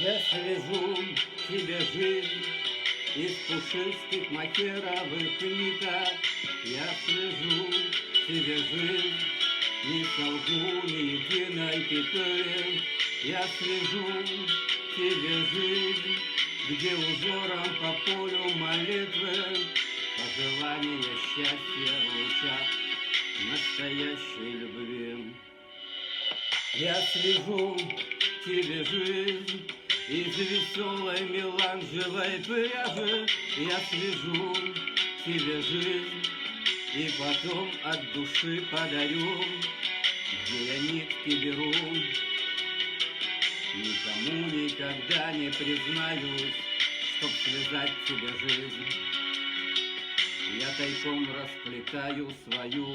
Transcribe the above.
Я свяжу тебе жизнь из пушистых махеровых ниток. Я свяжу тебе жизнь, не солгу ни единой петли. Я свяжу тебе жизнь, где узором по полю молитвы пожелание счастья в лучах настоящей любви. Я свяжу тебе жизнь из веселой меланжевой пряжи. Я свяжу тебе жизнь и потом от души подарю, где я нитки беру. Никому никогда не признаюсь, чтоб связать тебе жизнь. Я тайком расплетаю свою